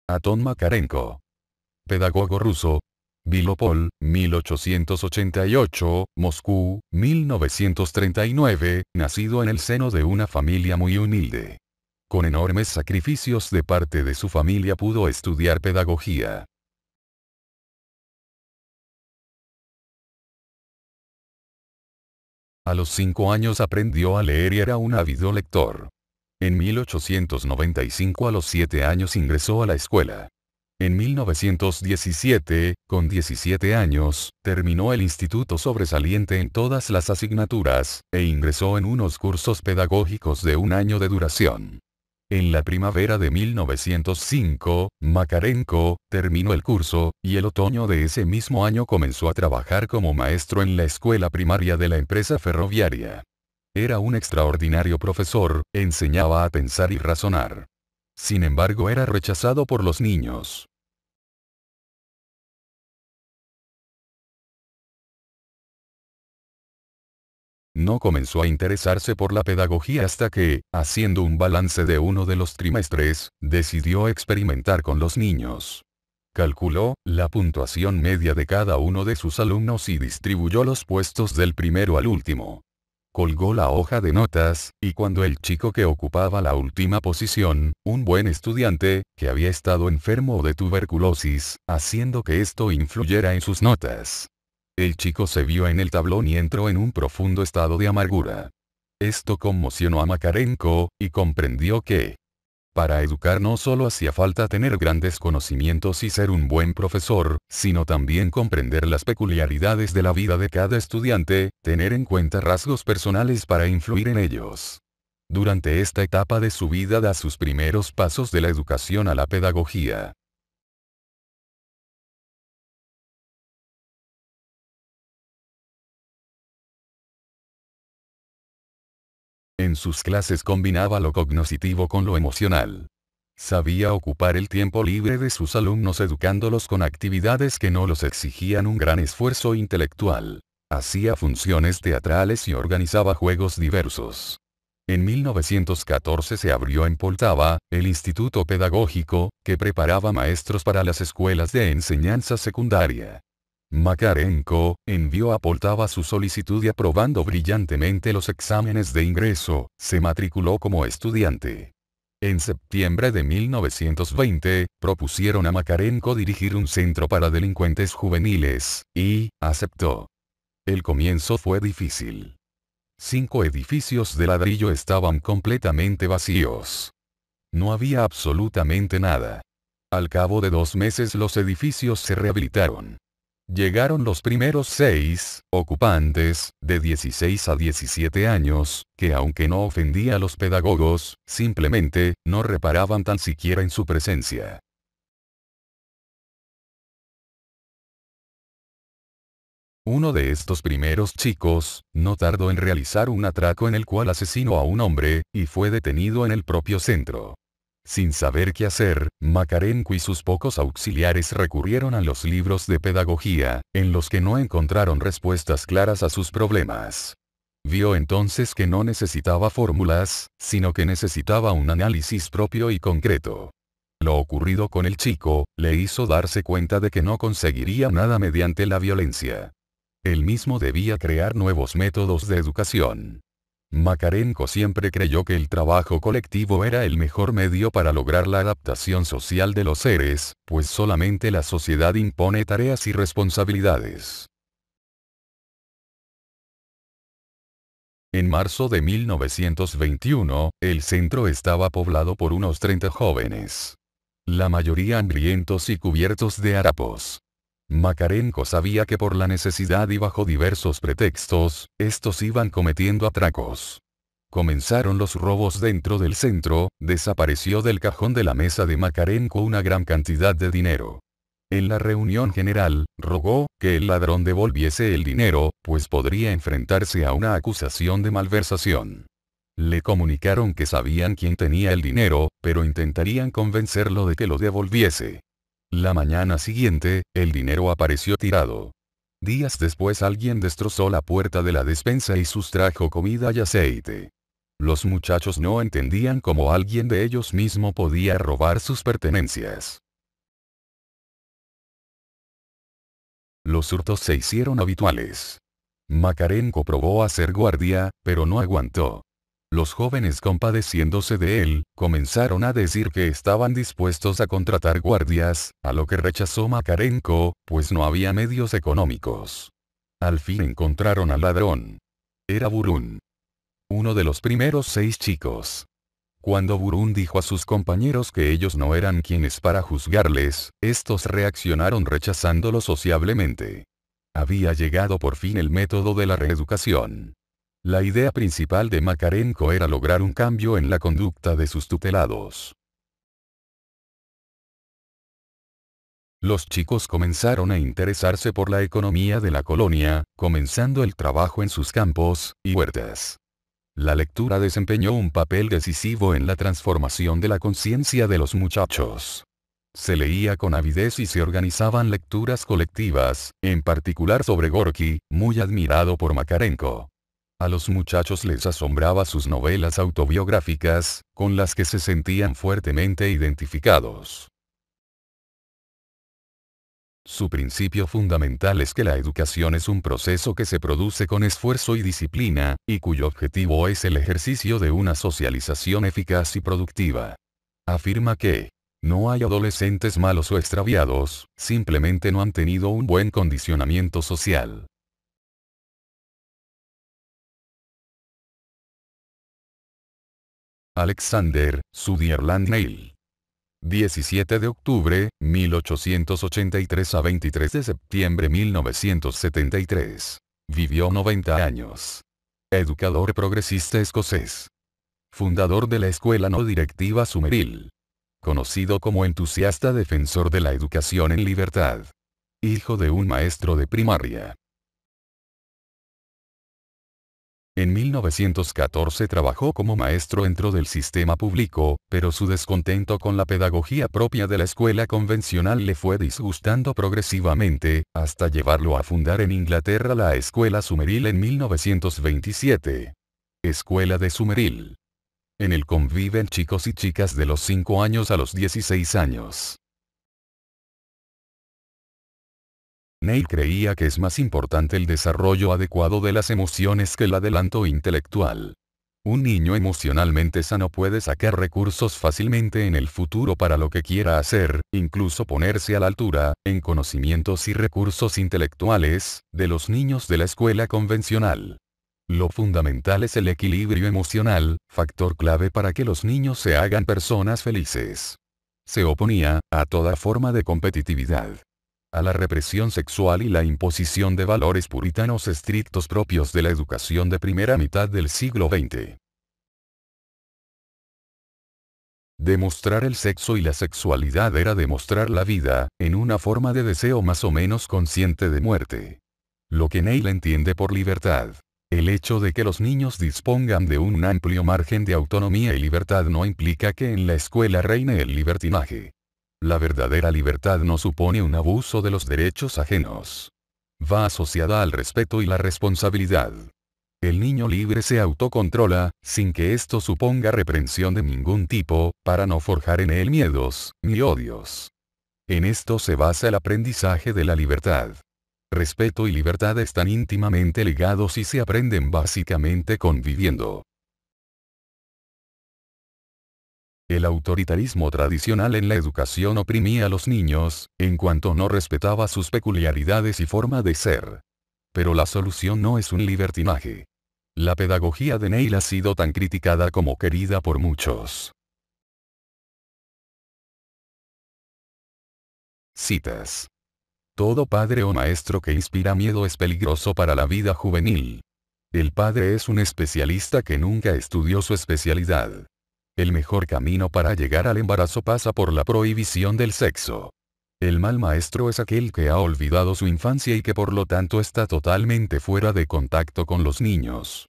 Anton Makarenko. Pedagogo ruso. Vilopol, 1888, Moscú, 1939, nacido en el seno de una familia muy humilde. Con enormes sacrificios de parte de su familia pudo estudiar pedagogía. A los 5 años aprendió a leer y era un ávido lector. En 1895 a los 7 años ingresó a la escuela. En 1917, con 17 años, terminó el instituto sobresaliente en todas las asignaturas, e ingresó en unos cursos pedagógicos de 1 año de duración. En la primavera de 1905, Makarenko terminó el curso, y el otoño de ese mismo año comenzó a trabajar como maestro en la escuela primaria de la empresa ferroviaria. Era un extraordinario profesor, enseñaba a pensar y razonar. Sin embargo, era rechazado por los niños. No comenzó a interesarse por la pedagogía hasta que, haciendo un balance de uno de los trimestres, decidió experimentar con los niños. Calculó la puntuación media de cada uno de sus alumnos y distribuyó los puestos del primero al último. Colgó la hoja de notas, y cuando el chico que ocupaba la última posición, un buen estudiante, que había estado enfermo de tuberculosis, haciendo que esto influyera en sus notas. El chico se vio en el tablón y entró en un profundo estado de amargura. Esto conmocionó a Makarenko, y comprendió que, para educar no solo hacía falta tener grandes conocimientos y ser un buen profesor, sino también comprender las peculiaridades de la vida de cada estudiante, tener en cuenta rasgos personales para influir en ellos. Durante esta etapa de su vida da sus primeros pasos de la educación a la pedagogía. En sus clases combinaba lo cognoscitivo con lo emocional. Sabía ocupar el tiempo libre de sus alumnos educándolos con actividades que no los exigían un gran esfuerzo intelectual. Hacía funciones teatrales y organizaba juegos diversos. En 1914 se abrió en Poltava, el Instituto Pedagógico, que preparaba maestros para las escuelas de enseñanza secundaria. Makarenko envió a Poltava su solicitud y aprobando brillantemente los exámenes de ingreso, se matriculó como estudiante. En septiembre de 1920, propusieron a Makarenko dirigir un centro para delincuentes juveniles, y aceptó. El comienzo fue difícil. 5 edificios de ladrillo estaban completamente vacíos. No había absolutamente nada. Al cabo de 2 meses los edificios se rehabilitaron. Llegaron los primeros 6 ocupantes, de 16 a 17 años, que aunque no ofendía a los pedagogos, simplemente, no reparaban tan siquiera en su presencia. Uno de estos primeros chicos, no tardó en realizar un atraco en el cual asesinó a un hombre, y fue detenido en el propio centro. Sin saber qué hacer, Makarenko y sus pocos auxiliares recurrieron a los libros de pedagogía, en los que no encontraron respuestas claras a sus problemas. Vio entonces que no necesitaba fórmulas, sino que necesitaba un análisis propio y concreto. Lo ocurrido con el chico, le hizo darse cuenta de que no conseguiría nada mediante la violencia. Él mismo debía crear nuevos métodos de educación. Makarenko siempre creyó que el trabajo colectivo era el mejor medio para lograr la adaptación social de los seres, pues solamente la sociedad impone tareas y responsabilidades. En marzo de 1921, el centro estaba poblado por unos 30 jóvenes. La mayoría hambrientos y cubiertos de harapos. Makarenko sabía que por la necesidad y bajo diversos pretextos, estos iban cometiendo atracos. Comenzaron los robos dentro del centro, desapareció del cajón de la mesa de Makarenko una gran cantidad de dinero. En la reunión general, rogó que el ladrón devolviese el dinero, pues podría enfrentarse a una acusación de malversación. Le comunicaron que sabían quién tenía el dinero, pero intentarían convencerlo de que lo devolviese. La mañana siguiente, el dinero apareció tirado. Días después alguien destrozó la puerta de la despensa y sustrajo comida y aceite. Los muchachos no entendían cómo alguien de ellos mismo podía robar sus pertenencias. Los hurtos se hicieron habituales. Makarenko probó a ser guardia, pero no aguantó. Los jóvenes, compadeciéndose de él, comenzaron a decir que estaban dispuestos a contratar guardias, a lo que rechazó Makarenko, pues no había medios económicos. Al fin encontraron al ladrón. Era Burún. Uno de los primeros 6 chicos. Cuando Burún dijo a sus compañeros que ellos no eran quienes para juzgarles, estos reaccionaron rechazándolo sociablemente. Había llegado por fin el método de la reeducación. La idea principal de Makarenko era lograr un cambio en la conducta de sus tutelados. Los chicos comenzaron a interesarse por la economía de la colonia, comenzando el trabajo en sus campos y huertas. La lectura desempeñó un papel decisivo en la transformación de la conciencia de los muchachos. Se leía con avidez y se organizaban lecturas colectivas, en particular sobre Gorki, muy admirado por Makarenko. A los muchachos les asombraba sus novelas autobiográficas, con las que se sentían fuertemente identificados. Su principio fundamental es que la educación es un proceso que se produce con esfuerzo y disciplina, y cuyo objetivo es el ejercicio de una socialización eficaz y productiva. Afirma que no hay adolescentes malos o extraviados, simplemente no han tenido un buen condicionamiento social. Alexander Sutherland Neill. 17 de octubre, 1883 a 23 de septiembre 1973. Vivió 90 años. Educador progresista escocés. Fundador de la Escuela No Directiva Summerhill. Conocido como entusiasta defensor de la educación en libertad. Hijo de un maestro de primaria. En 1914 trabajó como maestro dentro del sistema público, pero su descontento con la pedagogía propia de la escuela convencional le fue disgustando progresivamente, hasta llevarlo a fundar en Inglaterra la Escuela Summerhill en 1927. Escuela de Summerhill. En el conviven chicos y chicas de los 5 años a los 16 años. Neill creía que es más importante el desarrollo adecuado de las emociones que el adelanto intelectual. Un niño emocionalmente sano puede sacar recursos fácilmente en el futuro para lo que quiera hacer, incluso ponerse a la altura, en conocimientos y recursos intelectuales, de los niños de la escuela convencional. Lo fundamental es el equilibrio emocional, factor clave para que los niños se hagan personas felices. Se oponía a toda forma de competitividad, a la represión sexual y la imposición de valores puritanos estrictos propios de la educación de primera mitad del siglo XX. Demostrar el sexo y la sexualidad era demostrar la vida, en una forma de deseo más o menos consciente de muerte. Lo que Neill entiende por libertad. El hecho de que los niños dispongan de un amplio margen de autonomía y libertad no implica que en la escuela reine el libertinaje. La verdadera libertad no supone un abuso de los derechos ajenos. Va asociada al respeto y la responsabilidad. El niño libre se autocontrola, sin que esto suponga reprensión de ningún tipo, para no forjar en él miedos, ni odios. En esto se basa el aprendizaje de la libertad. Respeto y libertad están íntimamente ligados y se aprenden básicamente conviviendo. El autoritarismo tradicional en la educación oprimía a los niños, en cuanto no respetaba sus peculiaridades y forma de ser. Pero la solución no es un libertinaje. La pedagogía de Neill ha sido tan criticada como querida por muchos. Citas. Todo padre o maestro que inspira miedo es peligroso para la vida juvenil. El padre es un especialista que nunca estudió su especialidad. El mejor camino para llegar al embarazo pasa por la prohibición del sexo. El mal maestro es aquel que ha olvidado su infancia y que por lo tanto está totalmente fuera de contacto con los niños.